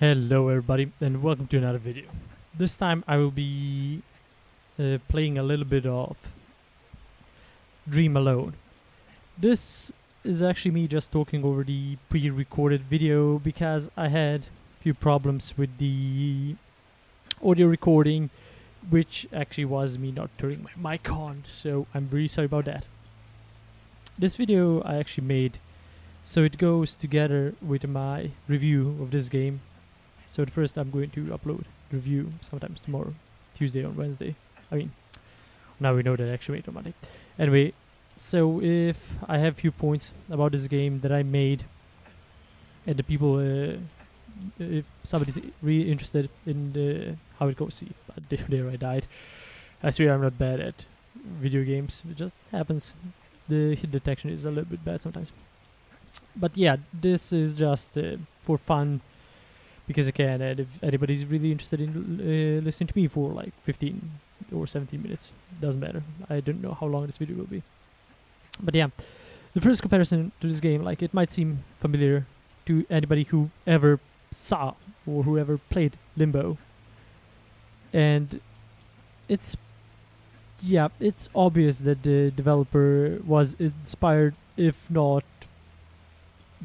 Hello everybody and welcome to another video. This time I will be playing a little bit of Dream Alone. This is actually me just talking over the pre-recorded video because I had a few problems with the audio recording, which actually was me not turning my mic on, so I'm really sorry about that. This video I actually made so it goes together with my review of this game. So first I'm going to upload the review sometimes tomorrow, Tuesday or Wednesday. I mean, now we know that I actually made on Monday. Anyway, so if I have few points about this game that I made, and the people, if somebody's really interested in how it goes, see, but there I died. I swear I'm not bad at video games. It just happens. The hit detection is a little bit bad sometimes. But yeah, this is just for fun. Because I can, and if anybody's really interested in listening to me for like 15 or 17 minutes, doesn't matter. I don't know how long this video will be. But yeah, the first comparison to this game, like, it might seem familiar to anybody who ever saw or who ever played Limbo. And it's obvious that the developer was inspired, if not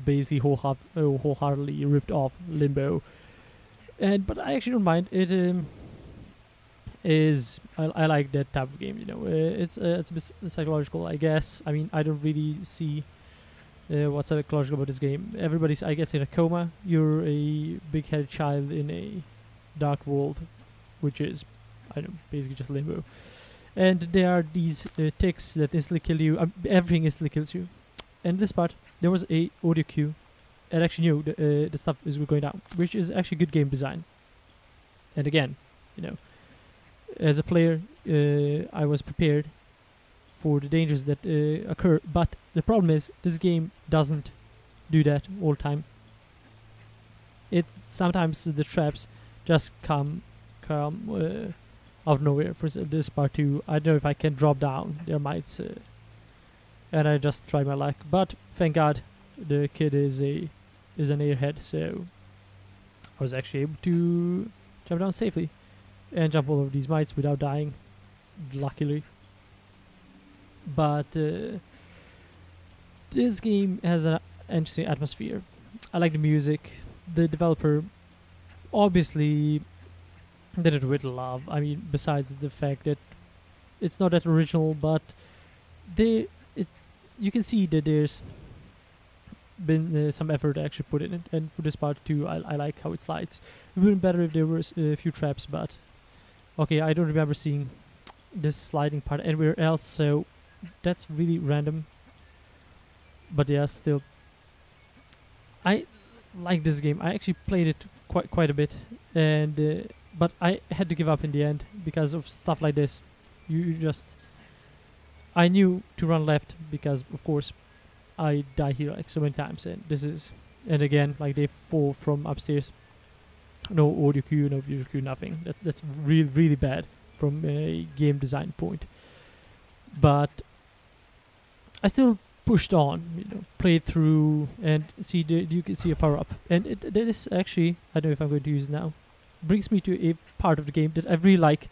basically wholeheartedly ripped off Limbo, but I actually don't mind. It I like that type of game. You know, it's a bit psychological, I guess. I mean, I don't really see what's psychological about this game. Everybody's, I guess, in a coma. You're a big-headed child in a dark world, which is, I don't know, basically just Limbo. And there are these ticks that instantly kill you. Everything instantly kills you. And this part, there was a audio cue, and actually knew the stuff is going down, which is actually good game design. And again, you know, as a player, I was prepared for the dangers that occur. But the problem is, this game doesn't do that all the time. Sometimes the traps just come out of nowhere. For this part too, I don't know if I can drop down. There might. And I just tried my luck, but thank God the kid is an airhead, so I was actually able to jump down safely and jump all over these mites without dying, luckily. But this game has an interesting atmosphere. I like the music. The developer obviously did it with love. I mean, besides the fact that it's not that original, but you can see that there's been some effort actually put in it, and for this part too, I like how it slides. It would have been better if there was a few traps, but okay, I don't remember seeing this sliding part anywhere else, so that's really random. But yeah, still, I like this game. I actually played it quite a bit, and but I had to give up in the end because of stuff like this. I knew to run left because, of course, I die here like so many times, and again, like, they fall from upstairs. No audio cue, no video cue, nothing. That's really bad from a game design point. But I still pushed on, you know, played through, and you can see a power up, and that is actually, I don't know if I'm going to use it now, brings me to a part of the game that I really like,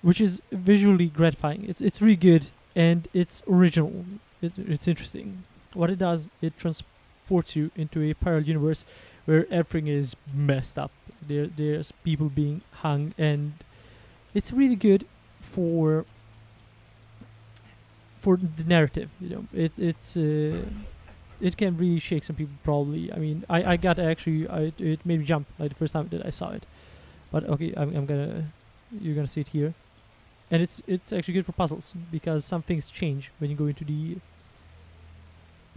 which is visually gratifying. It's really good. And it's original. It's interesting. What it does, it transports you into a parallel universe where everything is messed up. There's people being hung, and it's really good for the narrative. You know, it can really shake some people. Probably. I mean, I got actually. It made me jump like the first time that I saw it. But okay, you're gonna see it here. And it's actually good for puzzles, because some things change when you go into the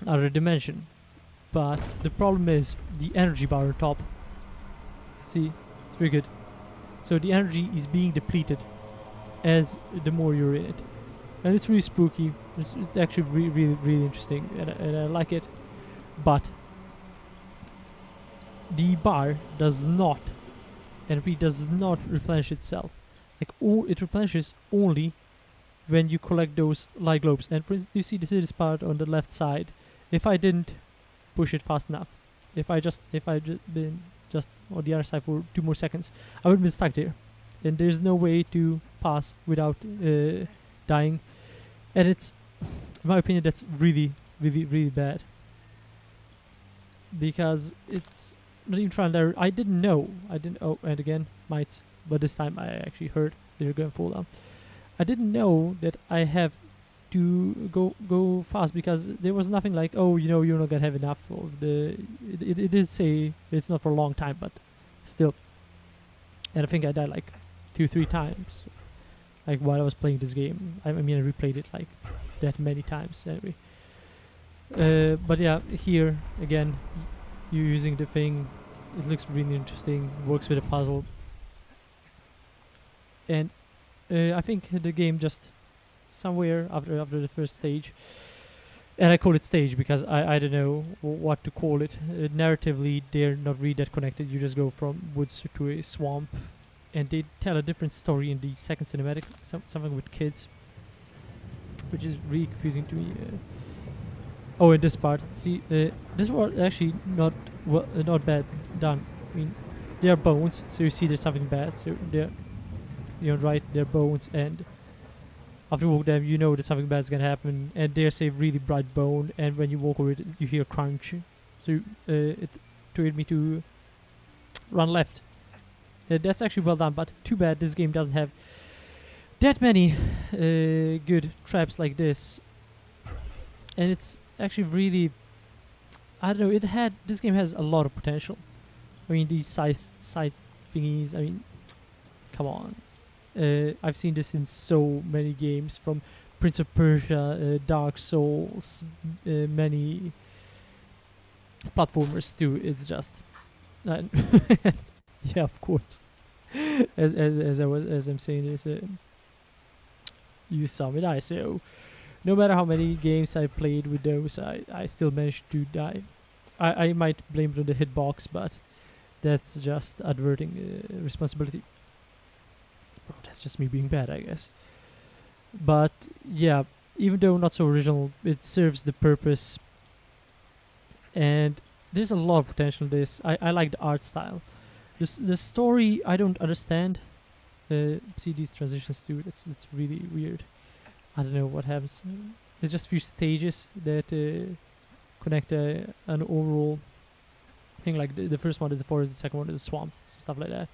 other dimension. But the problem is the energy bar on top. See, it's very good. So the energy is being depleted as the more you're in it. And it's really spooky. It's actually really interesting, and I like it. But the bar does not replenish itself. Like, it replenishes only when you collect those light globes. And for instance, you see this part on the left side. If I didn't push it fast enough, if I just been just on the other side for 2 more seconds, I would have been stuck there. And there's no way to pass without dying. And it's, in my opinion, that's really, really, really bad. Because it's not even trial and error. I didn't know. Oh, and again, mites. But this time I actually heard they're going to fall down. I didn't know that I have to go fast, because there was nothing like, oh, you know, you're not gonna have enough of the. It did say it's not for a long time, but still. And I think I died like 2-3 times, like while I was playing this game. I mean, I replayed it like that many times anyway. But yeah, here again, you're using the thing. It looks really interesting. Works with a puzzle, and I think the game just somewhere after the first stage, and I call it stage because I don't know what to call it. Narratively, they're not really that connected. You just go from woods to a swamp, and they tell a different story in the second cinematic, something with kids, which is really confusing to me. Oh, in this part, see, this was actually not bad done. I mean, they are bones, so you see there's something bad. So they're, right, they're bones, and after you walk them, you know that something bad is gonna happen. And there's a really bright bone, and when you walk over it, you hear crunch. So it triggered me to run left. That's actually well done, but too bad this game doesn't have that many good traps like this. And it's actually really, I don't know, this game has a lot of potential. I mean, these side thingies, I mean, come on. I've seen this in so many games, from Prince of Persia, Dark Souls, many platformers too. It's just, yeah, of course. as I'm saying this, you saw me die. So no matter how many games I played with those, I still managed to die. I might blame it on the hitbox, but that's just adverting responsibility. Bro, that's just me being bad, I guess. But yeah, even though not so original, it serves the purpose. And there's a lot of potential in this. I like the art style. The story I don't understand. See these transitions too. That's really weird. I don't know what happens. It's just few stages that connect an overall thing. Like the first one is the forest, the second one is the swamp, stuff like that.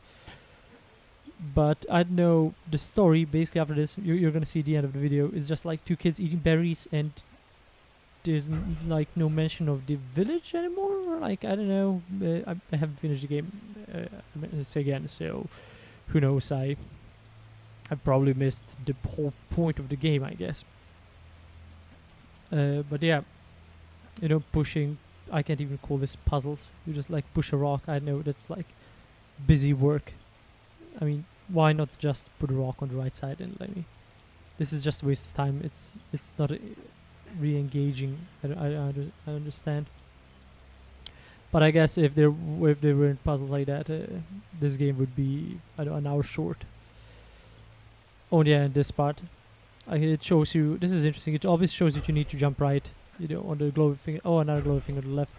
But I don't know, the story basically after this, you're gonna see the end of the video, is just like 2 kids eating berries, and there's like no mention of the village anymore. Like, I don't know, I haven't finished the game again, so who knows. I probably missed the whole point of the game, I guess. But yeah, you know, pushing, I can't even call this puzzles. You just like push a rock. I know that's like busy work. I mean, why not just put a rock on the right side and let me? This is just a waste of time. It's not re-engaging. I understand. But I guess if there weren't puzzles like that, this game would be, I don't know, an hour short. Oh yeah, in this part, it shows you. This is interesting. It always shows that you need to jump right. You know, on the glowing finger. Oh, another glowing finger on the left.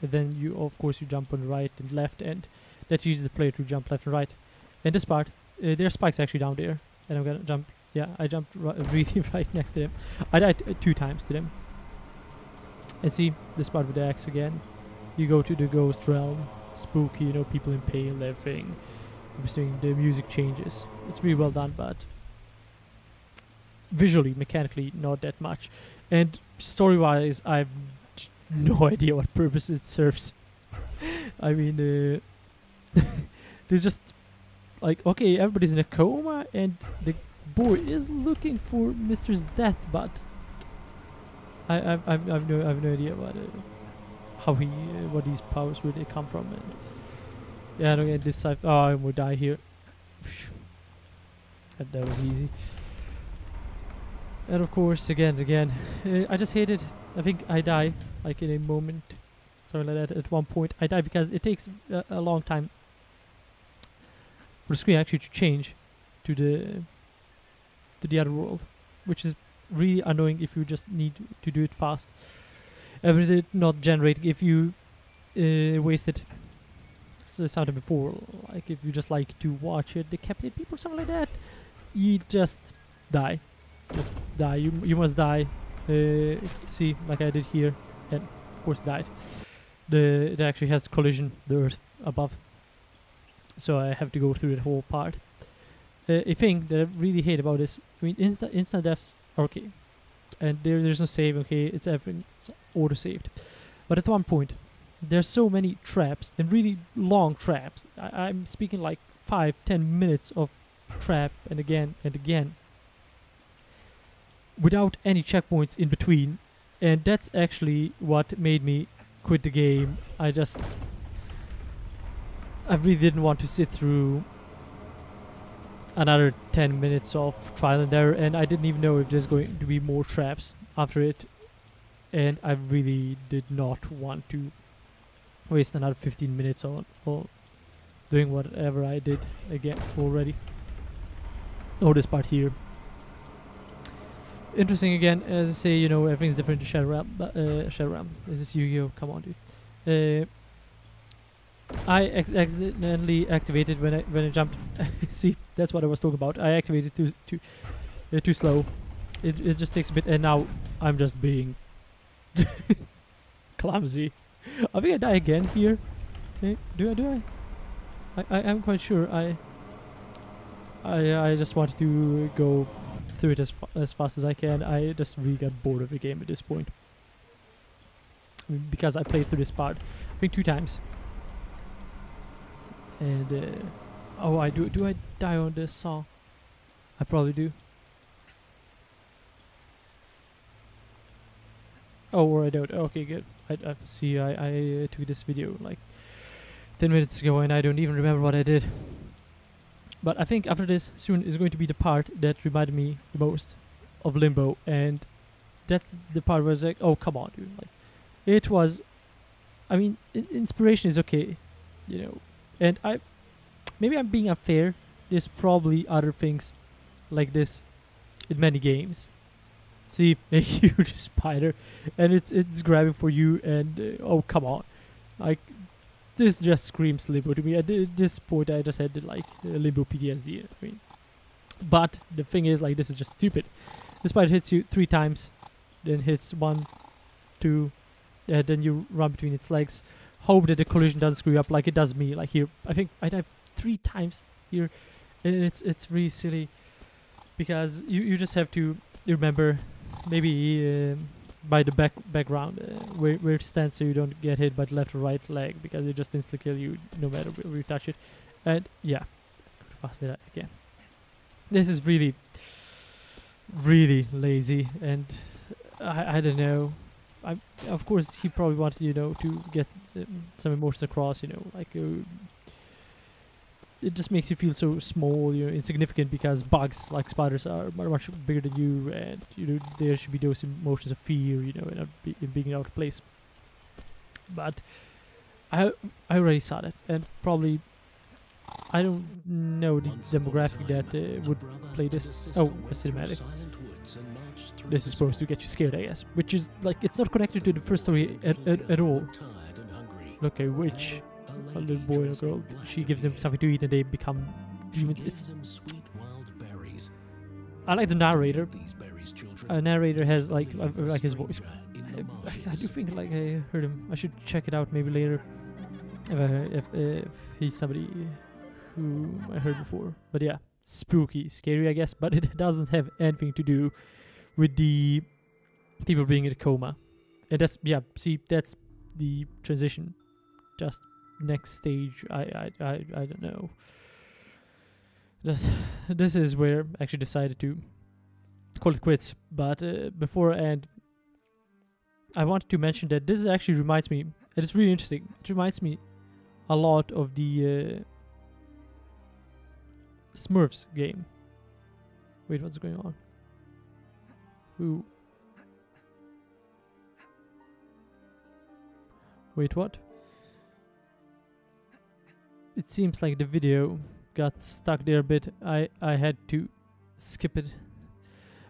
And then you, of course, you jump on the right and left, and that uses the player to jump left and right. In this part, there are spikes actually down there, and I'm gonna jump. Yeah, I jumped really right next to them. I died 2 times to them. And see this part with the axe again. You go to the ghost realm, spooky. You know, people impale everything. The music changes. It's really well done, but visually, mechanically, not that much. And story-wise, I have no idea what purpose it serves. I mean, there's just like, okay, everybody's in a coma, and the boy is looking for Mr.'s death, but I've no idea what how he what these powers really come from. And yeah, I don't get this side. Oh, I will die here. That was easy. And of course, again, I just hate it. I think I die like in a moment, something like that. At one point, I die because it takes a long time for the screen actually to change to the other world, which is really annoying if you just need to do it fast. Everything not generating if you wasted sounded before, like if you just like to watch it decapitate people or something like that, you just die. Just die. You must die. See, like I did here, and of course died. It actually has collision, the earth above, so I have to go through the whole part. A thing that I really hate about this, I mean, instant deaths are okay, and there's no save. Okay, it's everything auto saved, but at one point there's so many traps, and really long traps. I'm speaking like 5-10 minutes of trap, and again and again, without any checkpoints in between, and that's actually what made me quit the game. I really didn't want to sit through another 10 minutes of trial and error, and I didn't even know if there's going to be more traps after it, and I really did not want to waste another 15 minutes on doing whatever I did again already. Oh, this part here. Interesting again, as I say, you know, everything's different to Shadow Realm. Shadow Realm. Is this Yu-Gi-Oh? Come on, dude. I accidentally activated when I jumped. See, that's what I was talking about. I activated too slow. It just takes a bit, and now I'm just being clumsy. I think I die again here. Do I? I'm quite sure. I just wanted to go through it as fast as I can. I just really got bored of the game at this point. I mean, because I played through this part, I think 2 times. And oh, I do I die on this saw? I probably do. Oh, or I don't. Okay, good. I see. I took this video like 10 minutes ago, and I don't even remember what I did. But I think after this soon is going to be the part that reminded me the most of Limbo, and that's the part where I was like, oh, come on, dude. Like, it was, I mean, inspiration is okay, you know, and maybe I'm being unfair. There's probably other things like this in many games. See, a huge spider, and it's grabbing for you, and oh, come on. Like, this just screams Limbo to me. At this point, I just had like Limbo PTSD. I mean, but the thing is, like, this is just stupid. The spider hits you 3 times, then hits 1, 2, then you run between its legs. Hope that the collision doesn't screw you up like it does me. Like here, I think I died 3 times here, and it's really silly because you just have to remember maybe by the background where it stands, so you don't get hit by the left or right leg, because it just instantly kill you no matter where you touch it. And yeah, fast that again. This is really lazy, and I don't know. Of course he probably wanted, you know, to get some emotions across, you know, like it just makes you feel so small, you know, insignificant, because bugs like spiders are much bigger than you, and you know there should be those emotions of fear, you know, and being out of place. But I already saw that, and probably I don't know the demographic that would play this. Oh, a cinematic. This is supposed to get you scared, I guess, which is like, it's not connected to the first story at all. Look, a witch, a little boy and a girl, she gives them something to eat and they become demons. I like the narrator. A narrator has like his voice. I do think like I heard him. I should check it out maybe later if he's somebody who I heard before. But yeah, spooky, scary, I guess, but it doesn't have anything to do with the people being in a coma. And that's, yeah, see, that's the transition. Just next stage, I don't know. This is where I actually decided to call it quits. But before, and I wanted to mention that this actually reminds me, and it's really interesting, it reminds me a lot of the Smurfs game. Wait, what's going on? Who? Wait, what? It seems like the video got stuck there a bit. I had to skip it.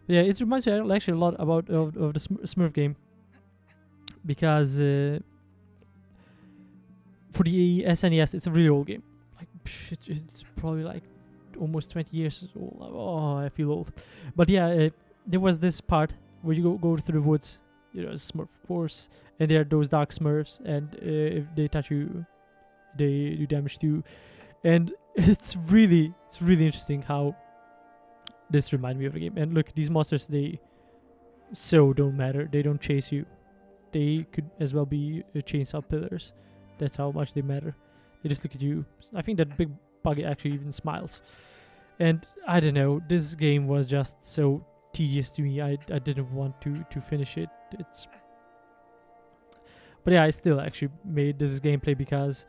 But yeah, it reminds me actually a lot about of the Smurf game, because for the SNES, it's a really old game. Like it's probably like almost 20 years old. Oh, I feel old. But yeah, there was this part where you go through the woods. Smurf, of course, and there are those dark Smurfs, and if they touch you, they do damage to you. And it's really interesting how this reminded me of the game. And look, these monsters, they don't matter. They don't chase you. They could as well be chainsaw pillars. That's how much they matter. They just look at you. I think that big bug actually even smiles. And I don't know, this game was just so tedious to me. I didn't want to finish it. But yeah, I still actually made this gameplay because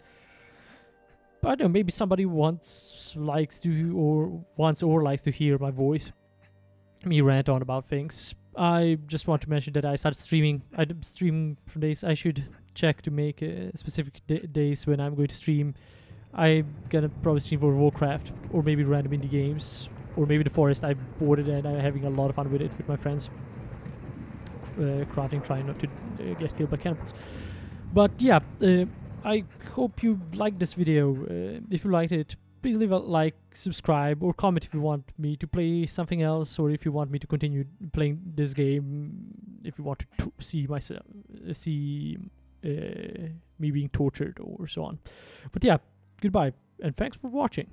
I don't know, maybe somebody likes to hear my voice, me rant on about things. I just want to mention that I started streaming. I stream from days. I should check to make specific days when I'm going to stream. I'm gonna probably stream for Warcraft, or maybe random indie games, or maybe The Forest. I bought it and I'm having a lot of fun with it with my friends. Crafting, trying not to get killed by cannibals. But yeah, I hope you liked this video. If you liked it, please leave a like, subscribe, or comment if you want me to play something else, or if you want me to continue playing this game, if you want to see me being tortured or so on. But yeah, goodbye, and thanks for watching.